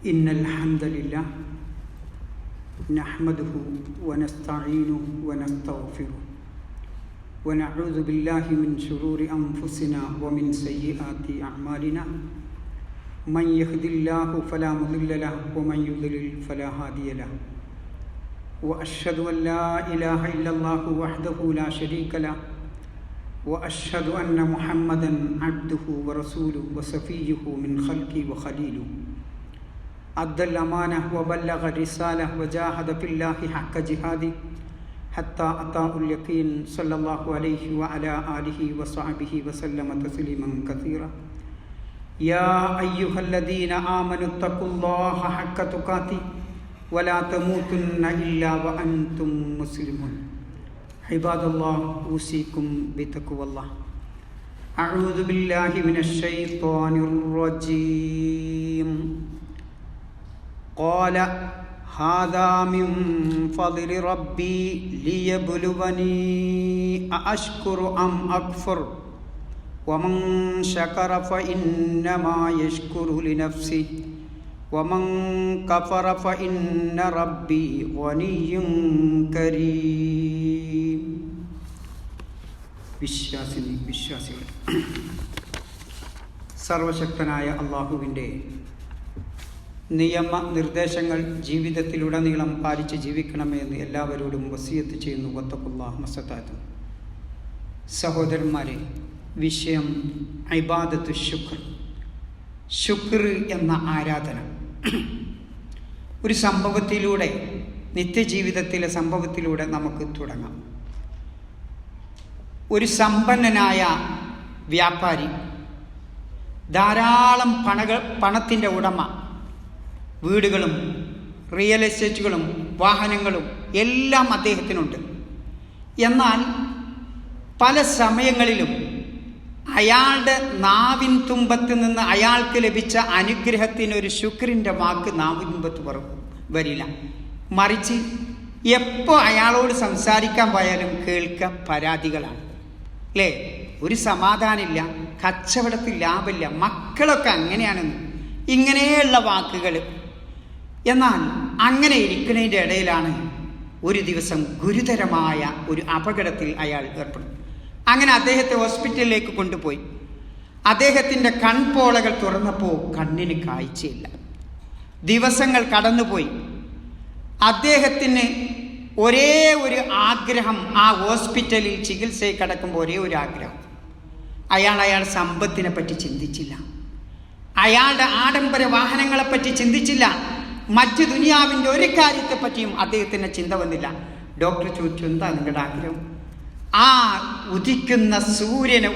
إن الحمد لله نحمده ونستعينه ونستغفره ونعوذ بالله من شرور أنفسنا ومن سيئات أعمالنا من يهد الله فلا مضل له ومن يضلل فلا هادي له وأشهد أن لا إله إلا الله وحده لا شريك له وأشهد أن محمدا عبده ورسوله وصفيه من خلقه وخليله أدى الأمانة وبلغ الرسالة وجاهد في الله حق جهاده حتى أتاه اليقين صلى الله عليه وعلى آله وصحبه وسلم تسليما كثيرا يا أيها الذين آمنوا اتقوا الله حق تقاته ولا تموتن إلا وأنتم مسلمون عباد الله أوصيكم بتقوى الله أعوذ بالله من الشيطان الرجيم قال هذا من فضل ربي ليبلوني أأشكر أم أكفر ومن شكر فإنما يشكر لنفسه ومن كفر فإن ربي غني كريم വിശ്വാസികൾ സർവശക്തനായ അള്ളാഹുവിൻ്റെ നിയമ നിർദ്ദേശങ്ങൾ ജീവിതത്തിലുടനീളം പാലിച്ച് ജീവിക്കണമെന്ന് എല്ലാവരോടും വസിയത്ത് ചെയ്യുന്നു. വത്തഖുല്ലാഹ് മസ്തതാഅതു. സഹോദരന്മാരെ, വിഷയം ഇബാദത്തു ശുക്ർ എന്ന ആരാധന. ഒരു സംഭവത്തിലൂടെ, നിത്യജീവിതത്തിലെ സംഭവത്തിലൂടെ നമുക്ക് തുടങ്ങാം. ഒരു സമ്പന്നനായ വ്യാപാരി, ധാരാളം പണത്തിൻ്റെ ഉടമ, വീടുകളും റിയൽ എസ്റ്റേറ്റുകളും വാഹനങ്ങളും എല്ലാം അദ്ദേഹത്തിനുണ്ട്. എന്നാൽ പല സമയങ്ങളിലും അയാളുടെ നാവിൻ തുമ്പത്ത് നിന്ന് അയാൾക്ക് ലഭിച്ച അനുഗ്രഹത്തിന് ഒരു ശുക്രിൻ്റെ വാക്ക് നാവിൻ തുമ്പത്ത് വരില്ല. മറിച്ച് എപ്പോൾ അയാളോട് സംസാരിക്കാൻ പോയാലും കേൾക്കുക പരാതികളാണ്. അല്ലേ? ഒരു സമാധാനമില്ല, കച്ചവടത്തിൽ ലാഭമില്ല, മക്കളൊക്കെ അങ്ങനെയാണെന്ന്, ഇങ്ങനെയുള്ള വാക്കുകൾ. എന്നാൽ അങ്ങനെ ഇരിക്കുന്നതിൻ്റെ ഇടയിലാണ് ഒരു ദിവസം ഗുരുതരമായ ഒരു അപകടത്തിൽ അയാൾ ഏർപ്പെടും. അങ്ങനെ അദ്ദേഹത്തെ ഹോസ്പിറ്റലിലേക്ക് കൊണ്ടുപോയി. അദ്ദേഹത്തിൻ്റെ കൺപോളകൾ തുറന്നപ്പോൾ കണ്ണിന് കാഴ്ചയില്ല. ദിവസങ്ങൾ കടന്നുപോയി. അദ്ദേഹത്തിന് ഒരേ ഒരു ആഗ്രഹം, ആ ഹോസ്പിറ്റലിൽ ചികിത്സയിൽ കിടക്കുമ്പോൾ ഒരേ ഒരു ആഗ്രഹം. അയാളുടെ സമ്പത്തിനെ പറ്റി ചിന്തിച്ചില്ല, അയാളുടെ ആഡംബര വാഹനങ്ങളെപ്പറ്റി ചിന്തിച്ചില്ല, മറ്റ് ദുനിയാവിൻ്റെ ഒരു കാര്യത്തെപ്പറ്റിയും അദ്ദേഹത്തിന് ചിന്ത വന്നില്ല. ഡോക്ടർ ചോദിച്ചു, എന്താ നിങ്ങളുടെ ആഗ്രഹം? ആ ഉദിക്കുന്ന സൂര്യനെ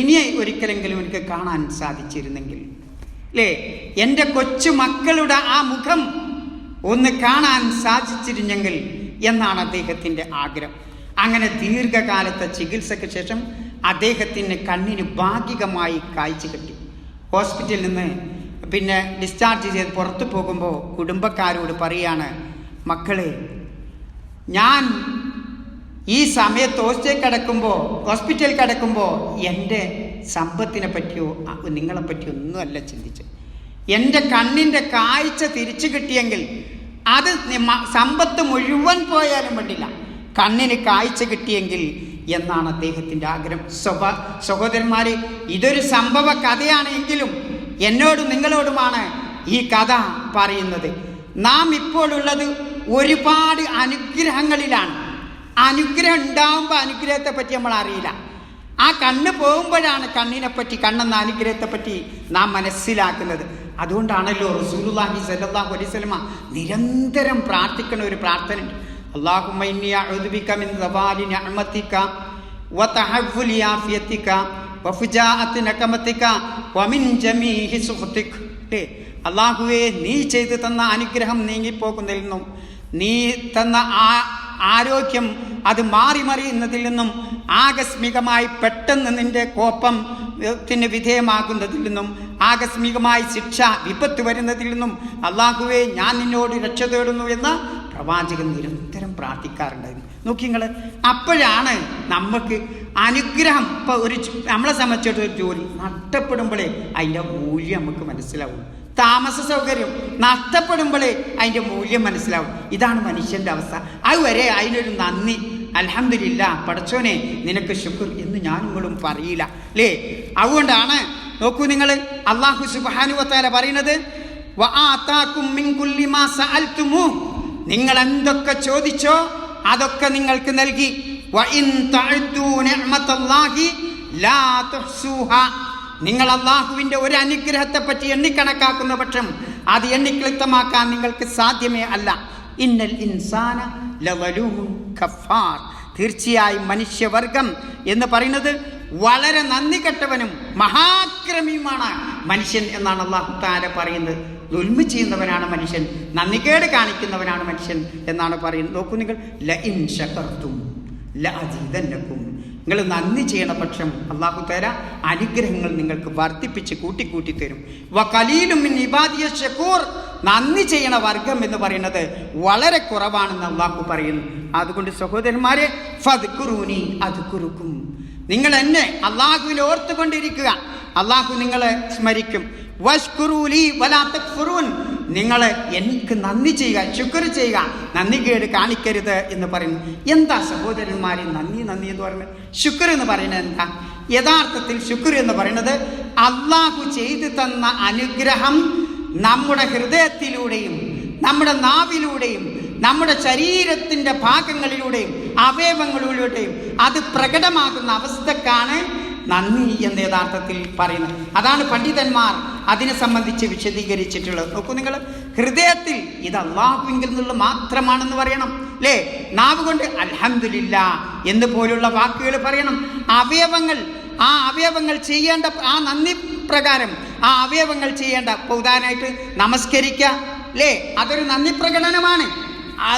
ഇനി ഒരിക്കലെങ്കിലും എനിക്ക് കാണാൻ സാധിച്ചിരുന്നെങ്കിൽ, അല്ലേ, എൻ്റെ കൊച്ചു മക്കളുടെ ആ മുഖം ഒന്ന് കാണാൻ സാധിച്ചിരുന്നെങ്കിൽ എന്നാണ് അദ്ദേഹത്തിൻ്റെ ആഗ്രഹം. അങ്ങനെ ദീർഘകാലത്തെ ചികിത്സയ്ക്ക് ശേഷം അദ്ദേഹത്തിന് കണ്ണിന് ഭാഗികമായി കാഴ്ച കിട്ടി. ഹോസ്പിറ്റലിൽ നിന്ന് ഡിസ്ചാർജ് ചെയ്ത് പുറത്തു പോകുമ്പോൾ കുടുംബക്കാരോട് പറയാണ്, മക്കളെ, ഞാൻ ഈ സമയത്ത് ഹോസ്പിറ്റലിൽ കിടക്കുമ്പോൾ എൻ്റെ സമ്പത്തിനെ പറ്റിയോ നിങ്ങളെപ്പറ്റിയോ ഒന്നുമല്ല ചിന്തിച്ചത്. എൻ്റെ കണ്ണിൻ്റെ കാഴ്ച തിരിച്ചു കിട്ടിയെങ്കിൽ അത് സമ്പത്ത് മുഴുവൻ പോയാലും വേണ്ടില്ല, കണ്ണിന് കാഴ്ച കിട്ടിയെങ്കിൽ എന്നാണ് അദ്ദേഹത്തിൻ്റെ ആഗ്രഹം. സഹോദരന്മാരെ, ഇതൊരു സംഭവ കഥയാണെങ്കിലും എന്നോടും നിങ്ങളോടുമാണ് ഈ കഥ പറയുന്നത്. നാം ഇപ്പോൾ ഉള്ളത് ഒരുപാട് അനുഗ്രഹങ്ങളിലാണ്. അനുഗ്രഹം ഉണ്ടാവുമ്പോൾ അനുഗ്രഹത്തെ പറ്റി നമ്മൾ അറിയില്ല. ആ കണ്ണ് പോകുമ്പോഴാണ് കണ്ണെന്ന അനുഗ്രഹത്തെപ്പറ്റി നാം മനസ്സിലാക്കുന്നത്. അതുകൊണ്ടാണല്ലോ റസൂലുള്ളാഹി സ്വല്ലല്ലാഹു അലൈഹി വസല്ലമ നിരന്തരം പ്രാർത്ഥിക്കുന്ന ഒരു പ്രാർത്ഥന ഉണ്ട്. അല്ലാഹുമ്മ ഇന്നി അഊദു ബിക മിൻ സവാലി നിഅമതിക വതഹവ്വുലി ആഫിയതിക വഫുജാഅതി നഖമതിക വമിൻ ജമീഇ സുഖതിക. അല്ലാഹുവേ, നീ ചെയ്തു തന്ന അനുഗ്രഹം നീങ്ങിപ്പോകുന്നതിൽ നിന്നും, നീ തന്ന ആരോഗ്യം അത് മാറിമറിയുന്നതിൽ നിന്നും, ആകസ്മികമായി പെട്ടെന്ന് നിന്റെ കോപത്തിന് വിധേയമാകുന്നതിൽ നിന്നും, ആകസ്മികമായി ശിക്ഷ വിപത്ത് വരുന്നതിൽ നിന്നും അല്ലാഹുവേ, ഞാൻ നിന്നോട് രക്ഷ തേടുന്നു എന്ന് പ്രവാചകൻ നിരന്തരം പ്രാർത്ഥിക്കാറുണ്ടായിരുന്നു. നോക്കി നിങ്ങൾ, അപ്പോഴാണ് നമുക്ക് അനുഗ്രഹം. ഇപ്പോൾ നമ്മളെ സംബന്ധിച്ചിടത്തോളം ജോലി നഷ്ടപ്പെടുമ്പോഴേ അതിൻ്റെ മൂല്യം നമുക്ക് മനസ്സിലാവും. താമസ സൗകര്യം നഷ്ടപ്പെടുമ്പോഴേ അതിൻ്റെ മൂല്യം മനസ്സിലാവും. ഇതാണ് മനുഷ്യൻ്റെ അവസ്ഥ. അതുവരെ അതിനൊരു നന്ദി, അൽഹംദുലില്ലാ പടച്ചോനെ നിനക്ക് ശുക്ർ എന്ന് ഞാൻ നിങ്ങളും പറയില്ല അല്ലേ. അതുകൊണ്ടാണ് നോക്കൂ നിങ്ങൾ, അല്ലാഹു സുബ്ഹാനഹു വ തആല പറയുന്നത്, വആതാകും മിൻ കുല്ലി മാ സഅൽതുമു, നിങ്ങൾ എന്തൊക്കെ ചോദിച്ചോ അതൊക്കെ നിങ്ങൾക്ക് നൽകി. വഇൻ തഅദ്ദൂ നിഅമതല്ലാഹി ലാ തുഹ്സൂഹാ, നിങ്ങൾ അള്ളാഹുവിൻ്റെ ഒരു അനുഗ്രഹത്തെ പറ്റി എണ്ണിക്കണക്കാക്കുന്ന പക്ഷം അത് എണ്ണിക്ലിപ്തമാക്കാൻ നിങ്ങൾക്ക് സാധ്യമേ അല്ല. ഇന്നൽ ഇൻസാന ലവലൂമുൻ കഫാർ, തീർച്ചയായും മനുഷ്യവർഗം എന്ന് പറയുന്നത് വളരെ നന്ദി കെട്ടവനും മഹാക്രമിയുമാണ് മനുഷ്യൻ എന്നാണ് അല്ലാഹു തആല പറയുന്നത്. ദുൽമ ചെയ്യുന്നവനാണ് മനുഷ്യൻ, നന്ദികേട് കാണിക്കുന്നവനാണ് മനുഷ്യൻ എന്നാണ് പറയുന്നത്. നോക്കൂ നിങ്ങൾ, ലഇൻ ശകർതും ലഅസീദന്നകും, നിങ്ങൾ നന്ദി ചെയ്യണ പക്ഷം അല്ലാഹു തആല അനുഗ്രഹങ്ങൾ നിങ്ങൾക്ക് വർദ്ധിപ്പിച്ച് കൂട്ടിക്കൂട്ടി തരും. വഖലീലും മിൻ ഇബാദിയ ശകൂർ, നന്ദി ചെയ്യണ വർഗം എന്ന് പറയുന്നത് വളരെ കുറവാണെന്ന് അല്ലാഹു പറയുന്നു. അതുകൊണ്ട് സഹോദരന്മാരെ, ഫദ്കുറൂനി അദ്കുറുക്കും, നിങ്ങൾ എന്നെ അല്ലാഹുവിനെ ഓർത്തുകൊണ്ടിരിക്കുക, അല്ലാഹു നിങ്ങളെ സ്മരിക്കും. വഷ്കുറൂലി വലാ തക്ഫുറൂൻ, നിങ്ങൾ എനിക്ക് നന്ദി ചെയ്യുക, ശുക്ർ ചെയ്യുക, നന്ദികേട് കാണിക്കരുത് എന്ന് പറയുന്നു. എന്താ സഹോദരന്മാരെ നന്ദി എന്ന് പറയുന്നത്? ശുക്ർ എന്ന് പറയുന്നത് എന്താ? യഥാർത്ഥത്തിൽ ശുക്ർ എന്ന് പറയുന്നത് അല്ലാഹു ചെയ്തു തന്ന അനുഗ്രഹം നമ്മുടെ ഹൃദയത്തിലൂടെയും നമ്മുടെ നാവിലൂടെയും നമ്മുടെ ശരീരത്തിൻ്റെ ഭാഗങ്ങളിലൂടെയും അവയവങ്ങളിലൂടെയും അത് പ്രകടമാകുന്ന അവസ്ഥക്കാണ് നന്ദി എന്ന് യഥാർത്ഥത്തിൽ പറയുന്നത്. അതാണ് പണ്ഡിതന്മാർ അതിനെ സംബന്ധിച്ച് വിശദീകരിച്ചിട്ടുള്ളത്. നോക്കൂ നിങ്ങൾ, ഹൃദയത്തിൽ ഇത് അല്ലാഹുവിങ്കിൽ നിന്നുള്ള മാത്രമാണെന്ന് പറയണം അല്ലേ. നാവ് കൊണ്ട് അൽഹംദുലില്ലാ എന്ന് പോലുള്ള വാക്കുകൾ പറയണം. ആ അവയവങ്ങൾ ചെയ്യേണ്ട ആ നന്ദി പ്രകാരം ആ അവയവങ്ങൾ ചെയ്യേണ്ട, ഉദാഹരണമായിട്ട് നമസ്കരിക്കുക അല്ലേ, അതൊരു നന്ദി പ്രകടനമാണ്.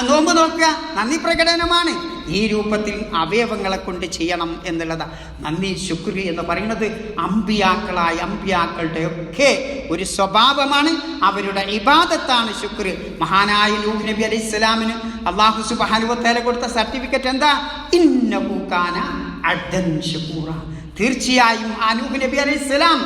നോമ്പ് നോക്കുക നന്ദി പ്രകടനമാണ്. ഈ രൂപത്തിൽ അവയവങ്ങളെ കൊണ്ട് ചെയ്യണം എന്നുള്ളതാണ് നന്ദി. ശുക്രി എന്ന് പറയുന്നത് അമ്പിയാക്കളുടെ ഒക്കെ ഒരു സ്വഭാവമാണ്, അവരുടെ ഇബാദത്താണ് ശുക്ർ. മഹാനായ നൂഹ് നബി അലൈഹിസ്സലാമിന് അല്ലാഹു സുബ്ഹാനഹു വ തആല കൊടുത്ത സർട്ടിഫിക്കറ്റ് എന്താ? ഇന്നഹു കാന അബ്ദൻ ശുകൂറ, തീർച്ചയായും ആ നൂഹ് നബി അലൈഹിസ്സലാം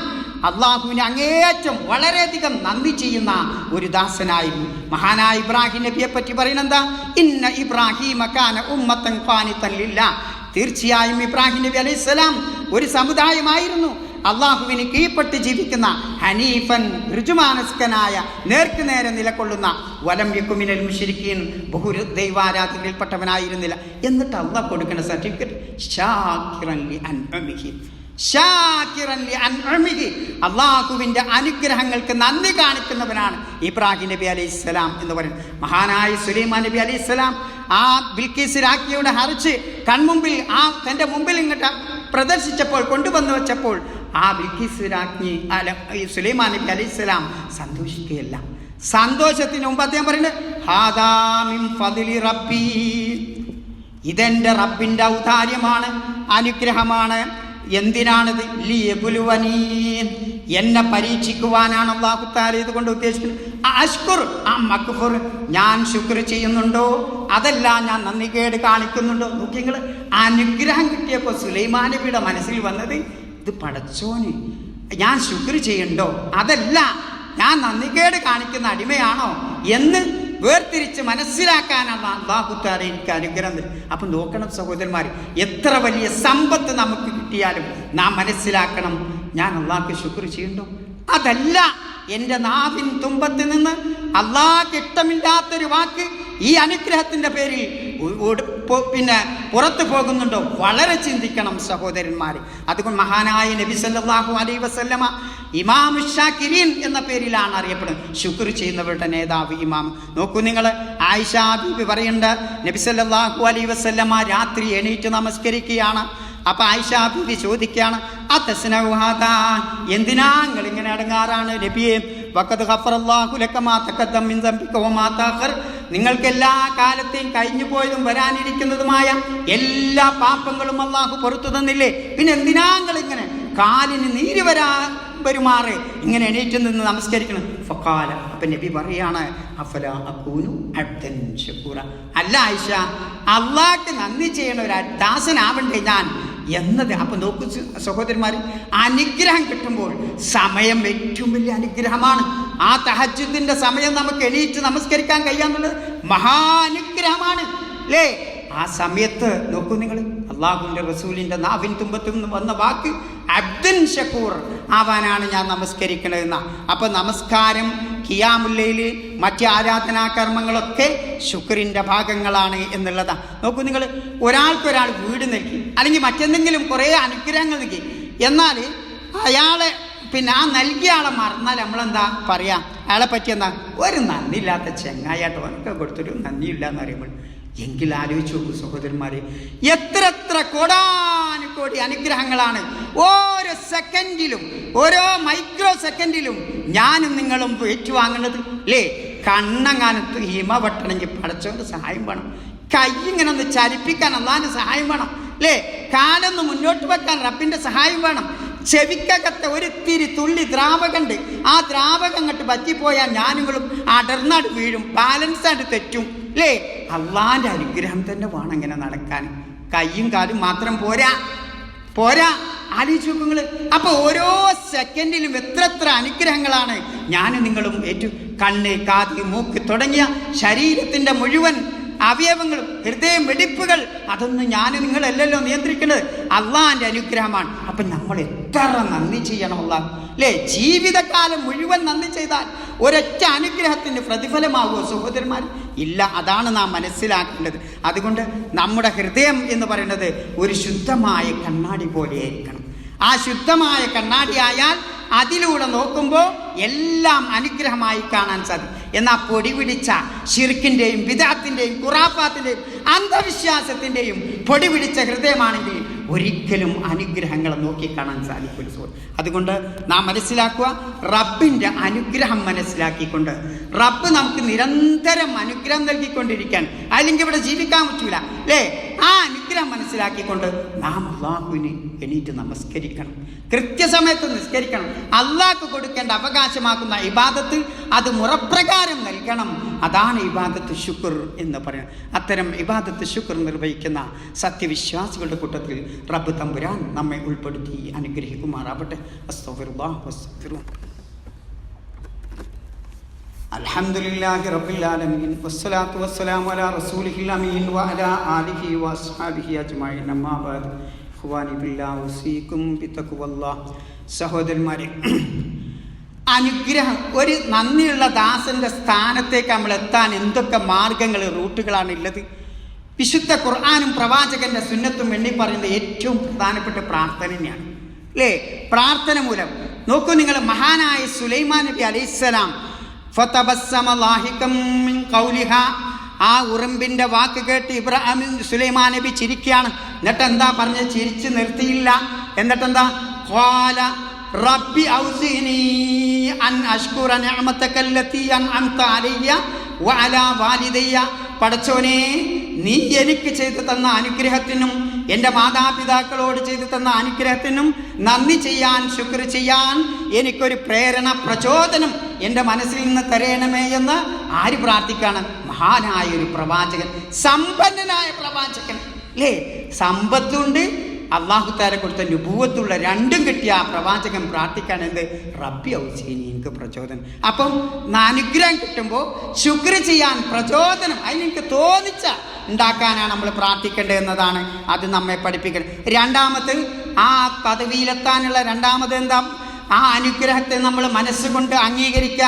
അള്ളാഹുവിന് അങ്ങേയറ്റം വളരെയധികം നന്ദി ചെയ്യുന്ന ഒരു ദാസനായിരുന്നു. മഹാനായ ഇബ്രാഹിം നബിയെ പറ്റി പറയുന്നത് എന്താ? ഇന്ന ഇബ്രാഹിമ കാന ഉമ്മത്തൻ ഖാനിതൻ ലില്ലാഹ്, തീർച്ചയായും ഇബ്രാഹിം നബി അലൈഹിസ്സലാം ഒരു സമുദായമായിരുന്നു, അള്ളാഹുവിന് കീഴ്പ്പെട്ട് ജീവിക്കുന്ന ഹനീഫൻ, ഋജുമാനസ്കനായ, നേർക്കുനേരെ നിലകൊള്ളുന്ന, വലം യകു മിനൽ മുശ്രിക്കീൻ, ബഹു ദൈവാരാധനയിൽപ്പെട്ടവനായിരുന്നില്ല. എന്നിട്ട് അള്ളാഹ് കൊടുക്കുന്ന സർട്ടിഫിക്കറ്റ് ശാകിറൻ ലി അൻഉമിഹി, അള്ളാഹുവിൻ്റെ അനുഗ്രഹങ്ങൾക്ക് നന്ദി കാണിക്കുന്നവനാണ് ഇബ്രാഹിം നബി അലൈഹിസ്സലാം എന്ന് പറയുന്നത്. മഹാനായ സുലൈമാൻ നബി അലൈഹിസ്സലാം ആ ബിൽക്കീസ് രാജ്ഞിയുടെ ഹർച്ച് കൺമുമ്പിൽ തൻ്റെ മുമ്പിൽ ഇങ്ങോട്ട് പ്രദർശിച്ചപ്പോൾ, കൊണ്ടുവന്നു വെച്ചപ്പോൾ ആ ബിൽക്കീസ് രാജ്ഞി സുലൈമാൻ നബി അലൈഹിസ്സലാം സന്തോഷിക്കുകയല്ല. സന്തോഷത്തിന് മുമ്പ് അദ്ദേഹം പറയുന്നത്, ഹാദാ മിൻ ഫദ്ലി റബ്ബി, ഇതെൻ്റെ റബ്ബിൻ്റെ ഔദാര്യമാണ്, അനുഗ്രഹമാണ്. എന്തിനാണിത്? ലിയബ്ലുവനീ, എന്നെ പരീക്ഷിക്കുവാനാണ് അല്ലാഹു തആല ഇതുകൊണ്ട് ഉദ്ദേശിക്കുന്നത്. അഷ്കുർ അം അക്ഫുർ, ഞാൻ ശുക്ർ ചെയ്യുന്നുണ്ടോ അതല്ല ഞാൻ നന്ദികേട് കാണിക്കുന്നുണ്ടോ? നോക്കി നിങ്ങൾ, അനുഗ്രഹം കിട്ടിയപ്പോൾ സുലൈമാൻ നബിയുടെ മനസ്സിൽ വന്നത് ഇത് പടച്ചോന് ഞാൻ ശുക്ർ ചെയ്യണ്ടോ അതല്ല ഞാൻ നന്ദികേട് കാണിക്കുന്ന അടിമയാണോ എന്ന് വേർതിരിച്ച് മനസ്സിലാക്കാനാണ് അല്ലാഹു തആല എനിക്ക് അനുഗ്രഹം തരും. അപ്പം നോക്കണം സഹോദരന്മാർ, എത്ര വലിയ സമ്പത്ത് നമുക്ക് കിട്ടിയാലും നാം മനസ്സിലാക്കണം, ഞാൻ അല്ലാഹുക്ക് ശുക്ർ ചെയ്യണ്ടോ അതല്ല. എൻ്റെ നാവിൻ തുമ്പത്ത് നിന്ന് അല്ലാഹുക്ക് ഇഷ്ടമില്ലാത്തൊരു വാക്ക് ഈ അനുഗ്രഹത്തിൻ്റെ പേരിൽ പുറത്തു പോകുന്നുണ്ടോ? വളരെ ചിന്തിക്കണം സഹോദരന്മാർ. അതുകൊണ്ട് മഹാനായ നബി സല്ലല്ലാഹു അലൈഹി വസല്ലമ ഇമാം ഷാകിരീൻ എന്ന പേരിലാണ് അറിയപ്പെടുന്നത്, ശുക്ർ ചെയ്യുന്നവരുടെ നേതാവ് ഇമാം. നോക്കൂ നിങ്ങൾ, ആയിഷ ബീബി പറയുന്നുണ്ട്, നബി സല്ലല്ലാഹു അലൈഹി വസല്ലമ രാത്രി എണീറ്റ് നമസ്കരിക്കുകയാണ്. അപ്പൊ ആയിഷ ബീബി ചോദിക്കുകയാണ്, എന്തിനാ നിങ്ങൾ ഇങ്ങനെ അടങ്ങാറാണ് നബിയെ? വഖദ് ഗഫറല്ലാഹു ലക മാ തഖദ്ദമ മിൻ ദംബിക വമാ തഅഖർ, നിങ്ങൾക്ക് എല്ലാ കാലത്തെയും കഴിഞ്ഞു പോയതും വരാനിരിക്കുന്നതുമായ എല്ലാ പാപങ്ങളും അല്ലാഹു പുറത്തു തന്നില്ലേ, പിന്നെ എന്തിനാ നിങ്ങൾ ഇങ്ങനെ കാലിന് നീര് വരുമാറ് ഇങ്ങനെ എണീറ്റ് നിന്ന് നമസ്കരിക്കണം? ഫഖാല, അപ്പം നബി പറയാണ്, അഫല അകൂനു അബ്ദൻ ശകൂറ, അല്ല ആയിഷ, അള്ളാഹ്ക്ക് നന്ദി ചെയ്യണ ഒരു ദാസനാവണ്ടേ ഞാൻ എന്നത്. അപ്പം നോക്കൂ സഹോദരന്മാർ, അനുഗ്രഹം കിട്ടുമ്പോൾ സമയം ഏറ്റവും വലിയ അനുഗ്രഹമാണ്. ആ തഹജ്ജുദിന്റെ സമയം നമുക്ക് എണീറ്റ് നമസ്കരിക്കാൻ കഴിയാന്നുള്ളത് മഹാനുഗ്രഹമാണ് അല്ലേ? ആ സമയത്ത് നോക്കൂ നിങ്ങൾ, അള്ളാഹുവിൻ്റെ റസൂലിൻ്റെ നാവിൻ തുമ്പത്തിൽ നിന്ന് വന്ന വാക്ക് അബ്ദുൻ ഷക്കൂർ ആവാനാണ് ഞാൻ നമസ്കരിക്കണതെന്ന. അപ്പം നമസ്കാരം, ഖിയാമുല്ലയില്, മറ്റ് ആരാധനാകർമ്മങ്ങളൊക്കെ ശുക്രിൻ്റെ ഭാഗങ്ങളാണ് എന്നുള്ളതാണ്. നോക്കൂ നിങ്ങൾ, ഒരാൾക്കൊരാൾ വീട് നൽകി അല്ലെങ്കിൽ മറ്റെന്തെങ്കിലും കുറേ അനുഗ്രഹങ്ങൾ നൽകി, എന്നാൽ അയാളെ ആ നൽകിയ ആളെ മറന്നാൽ നമ്മളെന്താ പറയാ? അയാളെ പറ്റി എന്താ? ഒരു നന്ദിയില്ലാത്ത ചെങ്ങായിട്ട് അവനൊക്കെ കൊടുത്തൊരു നന്ദിയില്ല എന്ന് പറയുമ്പോൾ എങ്കിൽ ആലോചിച്ച് നോക്കൂ സഹോദരന്മാരെ, എത്ര കോടാനുകോടി അനുഗ്രഹങ്ങളാണ് ഓരോ സെക്കൻഡിലും, ഓരോ മൈക്രോ സെക്കൻഡിലും ഞാനും നിങ്ങളും ഏറ്റുവാങ്ങുന്നത് അല്ലേ? കണ്ണങ്ങാനത്ത് ഹിമ വെട്ടണമെങ്കിൽ പടച്ചവൻ്റെ സഹായം വേണം, കൈ ഇങ്ങനെ ഒന്ന് ചലിപ്പിക്കാൻ അള്ളാൻ്റെ സഹായം വേണം അല്ലേ? കാലൊന്ന് മുന്നോട്ട് വെക്കാൻ റബ്ബിൻ്റെ സഹായം വേണം. ചെവിക്കകത്തെ ഒരിത്തിരി തുള്ളി ദ്രാവകമുണ്ട്, ആ ദ്രാവകം അങ്ങോട്ട് പറ്റിപ്പോയാൽ ഞാനുങ്ങളും അടർന്നാട് വീഴും, ബാലൻസായിട്ട് തെറ്റും അല്ലേ? അള്ളാൻ്റെ അനുഗ്രഹം തന്നെ വേണം ഇങ്ങനെ നടക്കാൻ. കൈയും കാലും മാത്രം പോരാ. ആലോചിച്ച് നോക്കുങ്ങൾ. അപ്പൊ ഓരോ സെക്കൻഡിലും എത്ര അനുഗ്രഹങ്ങളാണ് ഞാനും നിങ്ങളും കണ്ണ്, കാത്, മൂക്ക് തുടങ്ങിയ ശരീരത്തിന്റെ മുഴുവൻ അവയവങ്ങളും, ഹൃദയം, വെടിപ്പുകൾ, അതൊന്നും ഞാനും നിങ്ങളല്ലല്ലോ നിയന്ത്രിക്കുന്നത്, അള്ളാന്റെ അനുഗ്രഹമാണ്. അപ്പൊ നമ്മൾ എത്ര നന്ദി ചെയ്യണം അള്ളാഹ് അല്ലേ? ജീവിതകാലം മുഴുവൻ നന്ദി ചെയ്താൽ ഒരൊറ്റ അനുഗ്രഹത്തിന് പ്രതിഫലമാകുമോ സഹോദരന്മാർ? ഇല്ല. അതാണ് നാം മനസ്സിലാക്കേണ്ടത്. അതുകൊണ്ട് നമ്മുടെ ഹൃദയം എന്ന് പറയുന്നത് ഒരു ശുദ്ധമായ കണ്ണാടി പോലെയായിരിക്കണം. ആ ശുദ്ധമായ കണ്ണാടി ആയാൽ അതിലൂടെ നോക്കുമ്പോൾ എല്ലാം അനുഗ്രഹമായി കാണാൻ സാധിക്കും. എന്നാൽ പൊടി പിടിച്ച ശിർക്കിൻ്റെയും ബിദഅത്തിൻ്റെയും ഖുറാഫാത്തിൻ്റെയും അന്ധവിശ്വാസത്തിൻ്റെയും പൊടി പിടിച്ച ഹൃദയമാണെങ്കിൽ ഒരിക്കലും അനുഗ്രഹങ്ങളെ നോക്കിക്കാണാൻ സാധിക്കില്ല. അതുകൊണ്ട് നാം മനസ്സിലാക്കുക, റബ്ബിൻ്റെ അനുഗ്രഹം മനസ്സിലാക്കിക്കൊണ്ട് റബ്ബ് നമുക്ക് നിരന്തരം അനുഗ്രഹം നൽകിക്കൊണ്ടിരിക്കാൻ, അല്ലെങ്കിൽ ഇവിടെ ജീവിക്കാൻ പറ്റൂല അല്ലേ? ആ അനുഗ്രഹം മനസ്സിലാക്കിക്കൊണ്ട് നാം അള്ളാഹുവിന് എണീറ്റ് നമസ്കരിക്കണം, കൃത്യസമയത്ത് നിസ്കരിക്കണം. അള്ളാഹ്ക്ക് കൊടുക്കേണ്ട അവകാശമാക്കുന്ന ഇബാദത്ത് അത് മുറപ്രകാരം നൽകണം. അതാണ് ഇബാദത്ത് ശുക്ർ എന്ന് പറയുന്നത്. അത്തരം ഇബാദത്ത് ശുക്ർ നിർവഹിക്കുന്ന സത്യവിശ്വാസികളുടെ കൂട്ടത്തിൽ റബ്ബ് തമ്പുരാൻ നമ്മെ ഉൾപ്പെടുത്തി അനുഗ്രഹിക്കുമാറാവട്ടെ. അസ്തഗ്ഫിറുല്ലാഹ് വസ്തഗ്ഫിറുഹു. അൽഹംദുലില്ലാഹി റബ്ബിൽ ആലമീൻ വസ്സലാത്തു വസ്സലാമു അലാ റസൂലിഹിൽ അമീൻ വഅലാ ആലിഹി വഅസ്ഹാബിഹി അജ്മഈൻ. അമ്മാ ബഅദ്. ഇഖ്വാനി ബില്ലാഹി ഉസീകും ബിതഖ്വല്ലാഹ്. സഹോദരന്മാരെ, അനുഗ്രഹം, ഒരു നന്ദിയുള്ള ദാസന്റെ സ്ഥാനത്തേക്ക് നമ്മൾ എത്താൻ എന്തൊക്കെ മാർഗങ്ങൾ, റൂട്ടുകളാണ് ഉള്ളത്? വിശുദ്ധ ഖുർആനും പ്രവാചകന്റെ സുന്നത്തും എണ്ണി പറയുന്ന ഏറ്റവും പ്രധാനപ്പെട്ട പ്രാർത്ഥന തന്നെയാണ് അല്ലേ? പ്രാർത്ഥന മൂലം നോക്കൂ നിങ്ങൾ, മഹാനായ സുലൈമാൻ നബി അലൈഹിസ്സലാം ഫതബസ്സമ ലാഹികം മിൻ ഖൗലിഹാ, ആ ഉറുമ്പിന്റെ വാക്ക് കേട്ട് സുലൈമാൻ നബി ചിരിക്കുകയാണ്. എന്നിട്ട് എന്താ പറഞ്ഞ്? ചിരിച്ച് നിർത്തിയില്ല. എന്നിട്ടെന്താ? ഖാല റബ്ബി ഔസിനി അൻ അഷ്കുറ നിഅമതക അല്ലതി അൻഅംത അലയ്യ വഅലാ വാലിദയ്യ. പടച്ചോനെ, നീ എനിക്ക് ചെയ്തു തന്ന അനുഗ്രഹത്തിനും എൻ്റെ മാതാപിതാക്കളോട് ചെയ്തു തന്ന അനുഗ്രഹത്തിനും നന്ദി ചെയ്യാൻ, ശുക്ർ ചെയ്യാൻ എനിക്കൊരു പ്രേരണ, പ്രചോദനം എൻ്റെ മനസ്സിൽ നിന്ന് തരയണമേ എന്ന് ആര് പ്രാർത്ഥിക്കാണ്? മഹാനായ ഒരു പ്രവാചകൻ, സമ്പന്നനായ പ്രവാചകൻ അല്ലേ? സമ്പത്തുണ്ട്, അള്ളാഹു താല കൊടുത്ത നുബുവത്തുള്ള രണ്ടും കിട്ടിയ ആ പ്രവാചകൻ പ്രാർത്ഥിക്കാൻ എന്ത്? റബ്ബി ഔസീനി, എനിക്ക് പ്രചോദനം. അപ്പം അനുഗ്രഹം കിട്ടുമ്പോൾ ശുക്ർ ചെയ്യാൻ പ്രചോദനം, അതിനെനിക്ക് തോന്നിച്ച ഉണ്ടാക്കാനാണ് നമ്മൾ പ്രാർത്ഥിക്കേണ്ടത് എന്നതാണ് അത് നമ്മെ പഠിപ്പിക്കുന്നത്. രണ്ടാമത്, ആ പദവിയിലെത്താനുള്ള രണ്ടാമത് എന്താ? ആ അനുഗ്രഹത്തെ നമ്മൾ മനസ്സുകൊണ്ട് അംഗീകരിക്കുക,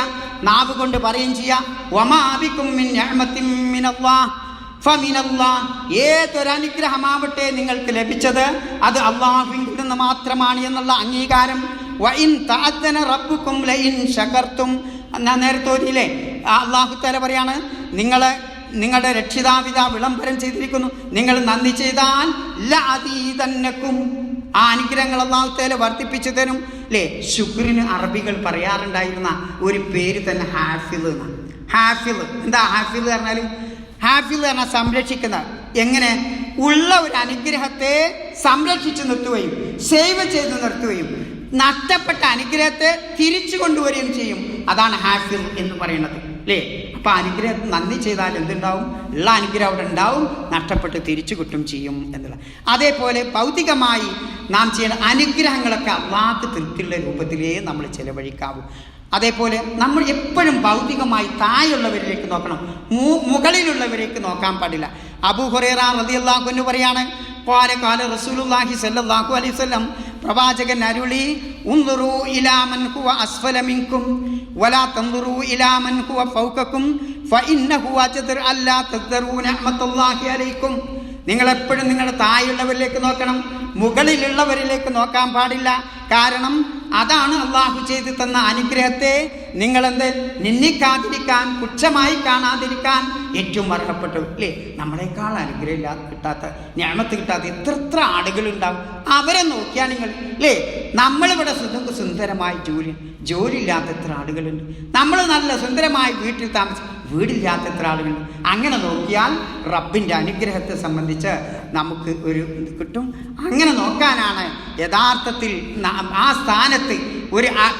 നാവ് കൊണ്ട് പറയുകയും ചെയ്യുക. വമാ ബികും മിൻ നിഅമത്തിൻ മിനല്ലാഹ് ഫമിനല്ലാഹ്. ഏതൊരനുഗ്രഹമാവട്ടെ നിങ്ങൾക്ക് ലഭിച്ചത് അത് അള്ളാഹുവിൽ നിന്ന് മാത്രമാണ് എന്നുള്ള അംഗീകാരം. വഇൻ തഅദ്ദന റബ്ബുക്കും ലഇൻ ശകർത്തും. നേരത്തെ ഓതിയില്ലേ, അള്ളാഹു തആല പറയാണ്, നിങ്ങളുടെ രക്ഷിതാപിതാ വിളംബരം ചെയ്തിരിക്കുന്നു, നിങ്ങൾ നന്ദി ചെയ്താൽ ലഅദീദന്നകും, ആ അനുഗ്രഹങ്ങൾ അള്ളാഹു തആല വർദ്ധിപ്പിച്ചു തരും അല്ലേ? ശുക്രിന് അറബികൾ പറയാറുണ്ടായിരുന്ന ഒരു പേര് തന്നെ ഹാഫിള് എന്നാണ്. ഹാഫിള് എന്താ? ഹാഫിള് പറഞ്ഞാൽ, ഹാഫിള് പറഞ്ഞാൽ സംരക്ഷിക്കുന്ന. എങ്ങനെ? ഉള്ള ഒരു അനുഗ്രഹത്തെ സംരക്ഷിച്ചു നിർത്തുകയും സേവ് ചെയ്ത് നിർത്തുകയും നഷ്ടപ്പെട്ട അനുഗ്രഹത്തെ തിരിച്ചു കൊണ്ടുവരികയും ചെയ്യും. അതാണ് ഹാഫിൾ എന്ന് പറയുന്നത് അല്ലേ? അപ്പൊ അനുഗ്രഹം നന്ദി ചെയ്താൽ എന്തുണ്ടാവും? ഉള്ള അനുഗ്രഹം അവിടെ ഉണ്ടാവും, നഷ്ടപ്പെട്ട് തിരിച്ചു കിട്ടും ചെയ്യും എന്നുള്ള. അതേപോലെ ഭൗതികമായി നാം ചെയ്യുന്ന അനുഗ്രഹങ്ങളൊക്കെ അള്ളാഹ്ക്ക് തൃപ്തിയുള്ള രൂപത്തിലേ നമ്മൾ ചെലവഴിക്കാവൂ. അതേപോലെ നമ്മൾ എപ്പോഴും ഭൗതികമായി താഴെയുള്ളവരിലേക്ക് നോക്കണം, മുകളിലുള്ളവരേക്ക് നോക്കാൻ പാടില്ല. അബൂ ഹുറൈറ റളിയല്ലാഹു അൻഹു പറയാണ്, ഖാല റസൂലുള്ളാഹി സ്വല്ലല്ലാഹു അലൈഹി വസല്ലം, പ്രവാചകൻ അരുളി, ഉൻദുറൂ ഇലാ മൻ ഹുവ അസ്ഫല മിൻകും വലാ തൻദുറൂ ഇലാ മൻ ഹുവ ഫൗകകും ഫഇന്നഹു അജ്ദർ അല്ലാ തദ്റൂ നിഅമത്തുല്ലാഹി അലൈക്കും. നിങ്ങളെപ്പോഴും നിങ്ങളുടെ താഴെയുള്ളവരിലേക്ക് നോക്കണം, മുകളിലുള്ളവരിലേക്ക് നോക്കാൻ പാടില്ല. കാരണം അതാണ് അള്ളാഹു ചെയ്തു തന്ന അനുഗ്രഹത്തെ നിങ്ങളെന്ത് നിന്ദിക്കാതിരിക്കാൻ, പുച്ഛമായി കാണാതിരിക്കാൻ ഏറ്റവും അർഹപ്പെട്ടു. അല്ലേ? നമ്മളെക്കാൾ അനുഗ്രഹം കിട്ടാത്ത, നിഅമത്ത് കിട്ടാത്ത എത്ര ആളുകളുണ്ടാവും. അവരെ നോക്കിയാൽ നിങ്ങൾ, അല്ലേ? നമ്മളിവിടെ സുന്ദരമായി ജോലി ഇല്ലാത്ത എത്ര ആളുകളുണ്ട്. നമ്മൾ നല്ല സുന്ദരമായി വീട്ടിൽ താമസിക്കും, വീടില്ലാത്ത എത്ര ആളുകളുണ്ട്. അങ്ങനെ നോക്കിയാൽ റബ്ബിൻ്റെ അനുഗ്രഹത്തെ സംബന്ധിച്ച് നമുക്ക് ഒരു ഇത് കിട്ടും. അങ്ങനെ നോക്കാനാണ് യഥാർത്ഥത്തിൽ ആ സ്ഥാനത്ത്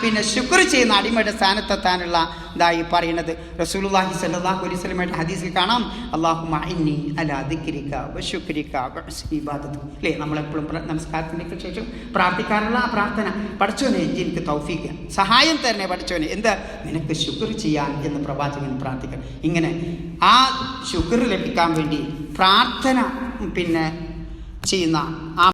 പിന്നെ ശുക്ർ ചെയ്യുന്ന അടിമയുടെ സ്ഥാനത്തെത്താനുള്ള ഇതായി പറയുന്നത്. റസൂലുള്ളാഹി സ്വല്ലല്ലാഹു അലൈഹി വസല്ലമയുടെ ഹദീസിൽ കാണാം, അല്ലാഹുമ്മ ഇന്നി അലാ ദിക്രിക വശുക്രിക വഹുസ്നി ഇബാദതി. അല്ലേ? നമ്മളെപ്പോഴും നമസ്കാരത്തിനൊക്കെ ശേഷം പ്രാർത്ഥിക്കാറുള്ള ആ പ്രാർത്ഥന, പടച്ചോനെ എനിക്ക് തൗഫീഖ് സഹായം തരണേ പടച്ചോനെ, എന്താ നിനക്ക് ശുക്ർ ചെയ്യാൻ എന്ന് പ്രവാചകൻ പ്രാർത്ഥിക്കണം. ഇങ്ങനെ ആ ശുക്ർ ലഭിക്കാൻ വേണ്ടി പ്രാർത്ഥന പിന്നെ ചെയ്യുന്ന ആ